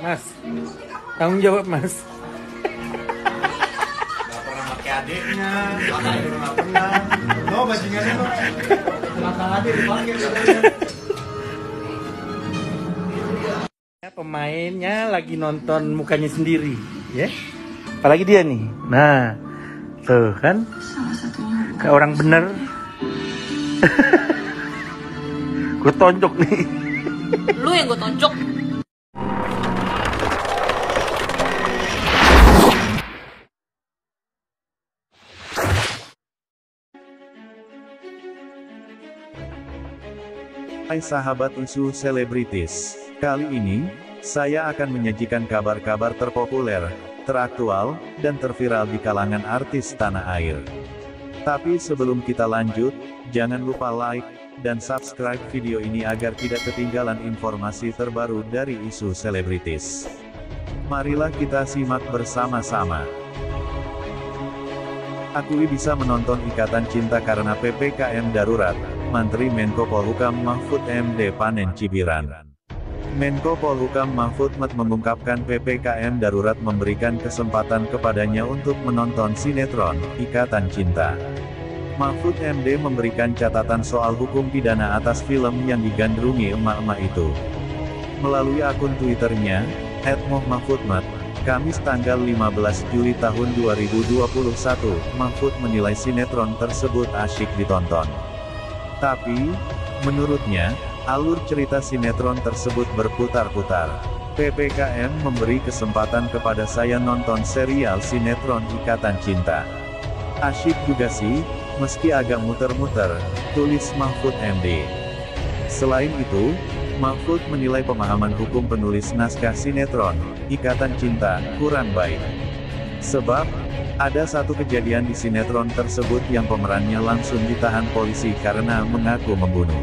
Mas, tanggung jawab Mas. Gak pernah pakai adiknya, kakak juga gak pernah. No, bajingannya no. Belakang adik dipakai katanya. Pemainnya lagi nonton mukanya sendiri, ya. Apalagi dia nih. Nah, tuh kan, kayak orang bener. Gue tonjok nih. Lu yang gue tonjok. Hai sahabat isu selebritis, kali ini, saya akan menyajikan kabar-kabar terpopuler, teraktual, dan terviral di kalangan artis tanah air. Tapi sebelum kita lanjut, jangan lupa like, dan subscribe video ini agar tidak ketinggalan informasi terbaru dari isu selebritis. Marilah kita simak bersama-sama. Akui bisa menonton Ikatan Cinta karena PPKM darurat, Menteri Menko Polhukam Mahfud MD panen cibiran. Menko Polhukam Mahfud MD mengungkapkan PPKM darurat memberikan kesempatan kepadanya untuk menonton sinetron, Ikatan Cinta. Mahfud MD memberikan catatan soal hukum pidana atas film yang digandrungi emak-emak itu. Melalui akun Twitternya, @mohmahfudmd, Kamis tanggal 15 Juli tahun 2021, Mahfud menilai sinetron tersebut asyik ditonton. Tapi, menurutnya, alur cerita sinetron tersebut berputar-putar. PPKM memberi kesempatan kepada saya nonton serial sinetron Ikatan Cinta. Asyik juga sih, meski agak muter-muter, tulis Mahfud MD. Selain itu, Mahfud menilai pemahaman hukum penulis naskah sinetron, Ikatan Cinta, kurang baik. Sebab, ada satu kejadian di sinetron tersebut yang pemerannya langsung ditahan polisi karena mengaku membunuh.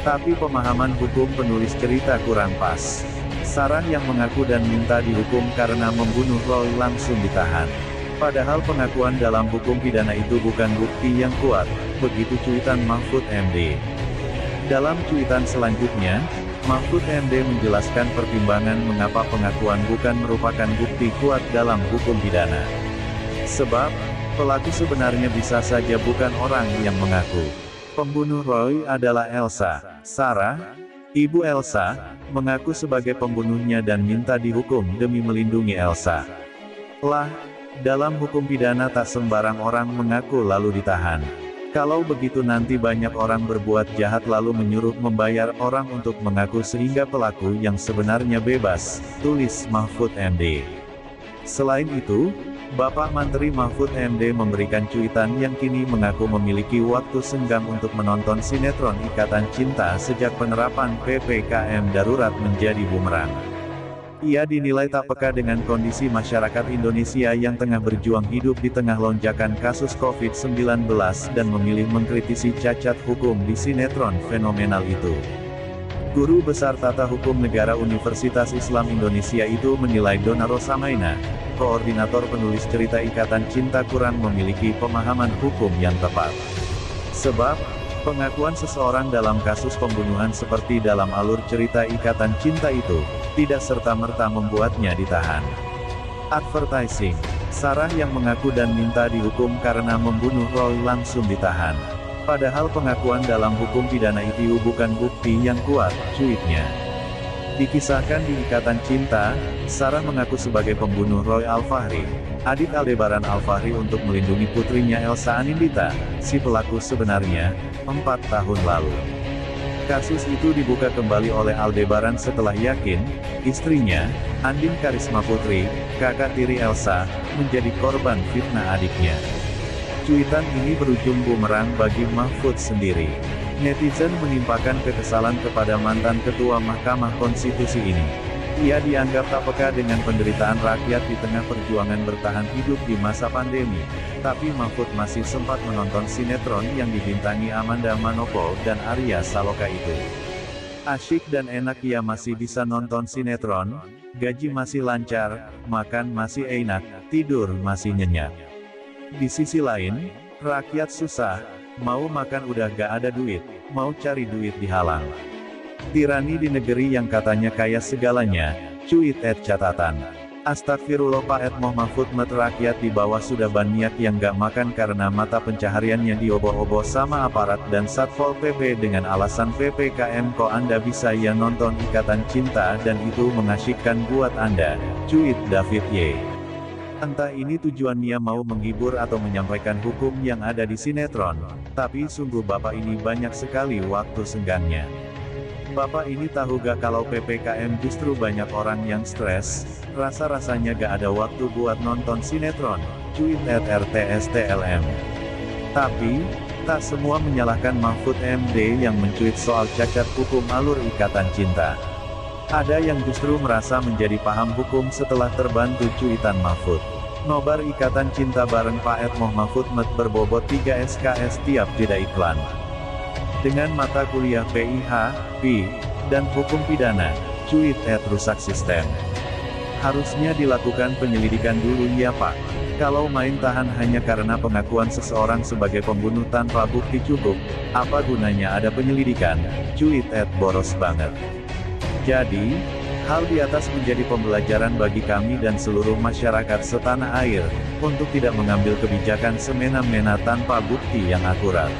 Tapi pemahaman hukum penulis cerita kurang pas. Sarah yang mengaku dan minta dihukum karena membunuh Roy langsung ditahan. Padahal pengakuan dalam hukum pidana itu bukan bukti yang kuat, begitu cuitan Mahfud MD. Dalam cuitan selanjutnya, Mahfud MD menjelaskan pertimbangan mengapa pengakuan bukan merupakan bukti kuat dalam hukum pidana. Sebab, pelaku sebenarnya bisa saja bukan orang yang mengaku. Pembunuh Roy adalah Elsa. Sarah, ibu Elsa, mengaku sebagai pembunuhnya dan minta dihukum demi melindungi Elsa. Lah, dalam hukum pidana tak sembarang orang mengaku lalu ditahan. Kalau begitu nanti banyak orang berbuat jahat lalu menyuruh membayar orang untuk mengaku sehingga pelaku yang sebenarnya bebas, tulis Mahfud MD. Selain itu, Bapak Menteri Mahfud MD memberikan cuitan yang kini mengaku memiliki waktu senggang untuk menonton sinetron Ikatan Cinta sejak penerapan PPKM darurat menjadi bumerang. Ia dinilai tak peka dengan kondisi masyarakat Indonesia yang tengah berjuang hidup di tengah lonjakan kasus COVID-19 dan memilih mengkritisi cacat hukum di sinetron fenomenal itu. Guru Besar Tata Hukum Negara Universitas Islam Indonesia itu menilai Donna Rosamaina, koordinator penulis cerita Ikatan Cinta kurang memiliki pemahaman hukum yang tepat. Sebab, pengakuan seseorang dalam kasus pembunuhan seperti dalam alur cerita Ikatan Cinta itu, tidak serta-merta membuatnya ditahan. Advertising. Sarah yang mengaku dan minta dihukum karena membunuh Roy langsung ditahan. Padahal pengakuan dalam hukum pidana itu bukan bukti yang kuat, cuitnya. Dikisahkan di Ikatan Cinta, Sarah mengaku sebagai pembunuh Roy Alfahri, adik Aldebaran Alfahri untuk melindungi putrinya Elsa Anindita, si pelaku sebenarnya, 4 tahun lalu. Kasus itu dibuka kembali oleh Aldebaran setelah yakin, istrinya, Andin Karisma Putri, kakak tiri Elsa, menjadi korban fitnah adiknya. Cuitan ini berujung bumerang bagi Mahfud sendiri. Netizen menimpakan kekesalan kepada mantan Ketua Mahkamah Konstitusi ini. Ia dianggap tak peka dengan penderitaan rakyat di tengah perjuangan bertahan hidup di masa pandemi. Tapi Mahfud masih sempat menonton sinetron yang dibintangi Amanda Manopo dan Arya Saloka itu. Asyik dan enak ia masih bisa nonton sinetron, gaji masih lancar, makan masih enak, tidur masih nyenyak. Di sisi lain, rakyat susah, mau makan udah gak ada duit, mau cari duit dihalang. Tirani di negeri yang katanya kaya segalanya, Cuit catatan. Astagfirullah Pak Mahfud rakyat di bawah sudah banyak yang gak makan karena mata pencahariannya dioboh-oboh sama aparat dan Satpol PP dengan alasan PPKM kok Anda bisa ya nonton Ikatan Cinta dan itu mengasyikkan buat Anda. Cuit David Y. Entah ini tujuannya mau menghibur atau menyampaikan hukum yang ada di sinetron, tapi sungguh Bapak ini banyak sekali waktu senggangnya. Bapak ini tahu gak kalau PPKM justru banyak orang yang stres, rasa-rasanya gak ada waktu buat nonton sinetron, cuit @RTSTLM. Tapi, tak semua menyalahkan Mahfud MD yang mencuit soal cacat hukum alur Ikatan Cinta. Ada yang justru merasa menjadi paham hukum setelah terbantu cuitan Mahfud. Nobar Ikatan Cinta bareng Pak Mahfud berbobot 3 SKS tiap jeda iklan. Dengan mata kuliah PIH, P, dan hukum pidana, cuit rusak sistem. Harusnya dilakukan penyelidikan dulu ya Pak. Kalau main tahan hanya karena pengakuan seseorang sebagai pembunuh tanpa bukti cukup, apa gunanya ada penyelidikan? Cuit boros banget. Jadi, hal di atas menjadi pembelajaran bagi kami dan seluruh masyarakat setanah air, untuk tidak mengambil kebijakan semena-mena tanpa bukti yang akurat.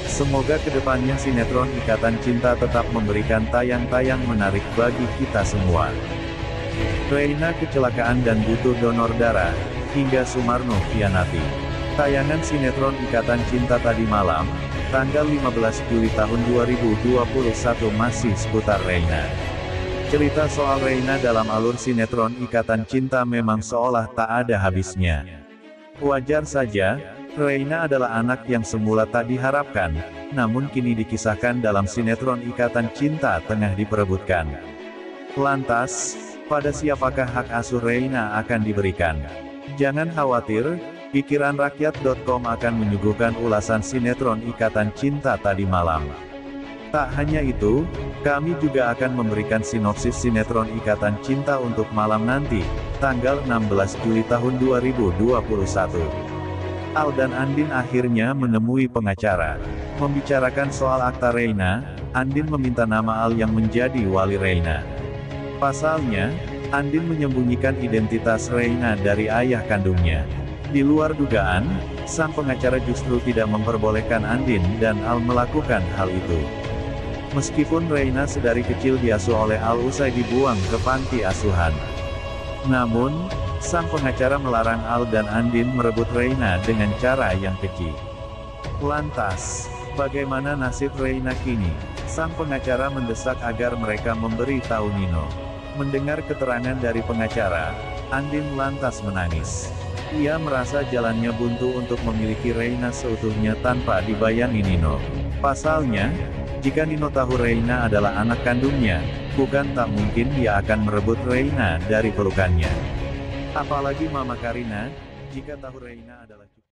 Semoga kedepannya sinetron Ikatan Cinta tetap memberikan tayang-tayang menarik bagi kita semua. Reina kecelakaan dan butuh donor darah, hingga Sumarno khianati. Tayangan sinetron Ikatan Cinta tadi malam, tanggal 15 Juli tahun 2021 masih seputar Reina. Cerita soal Reina dalam alur sinetron Ikatan Cinta memang seolah tak ada habisnya. Wajar saja, Reina adalah anak yang semula tak diharapkan, namun kini dikisahkan dalam sinetron Ikatan Cinta tengah diperebutkan. Lantas, pada siapakah hak asuh Reina akan diberikan? Jangan khawatir, pikiranrakyat.com akan menyuguhkan ulasan sinetron Ikatan Cinta tadi malam. Tak hanya itu, kami juga akan memberikan sinopsis sinetron Ikatan Cinta untuk malam nanti, tanggal 16 Juli tahun 2021. Al dan Andin akhirnya menemui pengacara. Membicarakan soal akta Reina, Andin meminta nama Al yang menjadi wali Reina. Pasalnya, Andin menyembunyikan identitas Reina dari ayah kandungnya. Di luar dugaan, sang pengacara justru tidak memperbolehkan Andin dan Al melakukan hal itu. Meskipun Reina sedari kecil diasuh oleh Al usai dibuang ke panti asuhan. Namun, sang pengacara melarang Al dan Andin merebut Reina dengan cara yang keji. Lantas, bagaimana nasib Reina kini? Sang pengacara mendesak agar mereka memberi tahu Nino. Mendengar keterangan dari pengacara, Andin lantas menangis. Ia merasa jalannya buntu untuk memiliki Reina seutuhnya tanpa dibayangi Nino. Pasalnya, jika Nino tahu Reina adalah anak kandungnya, bukan tak mungkin dia akan merebut Reina dari pelukannya. Apalagi Mama Karina, jika tahu Reina adalah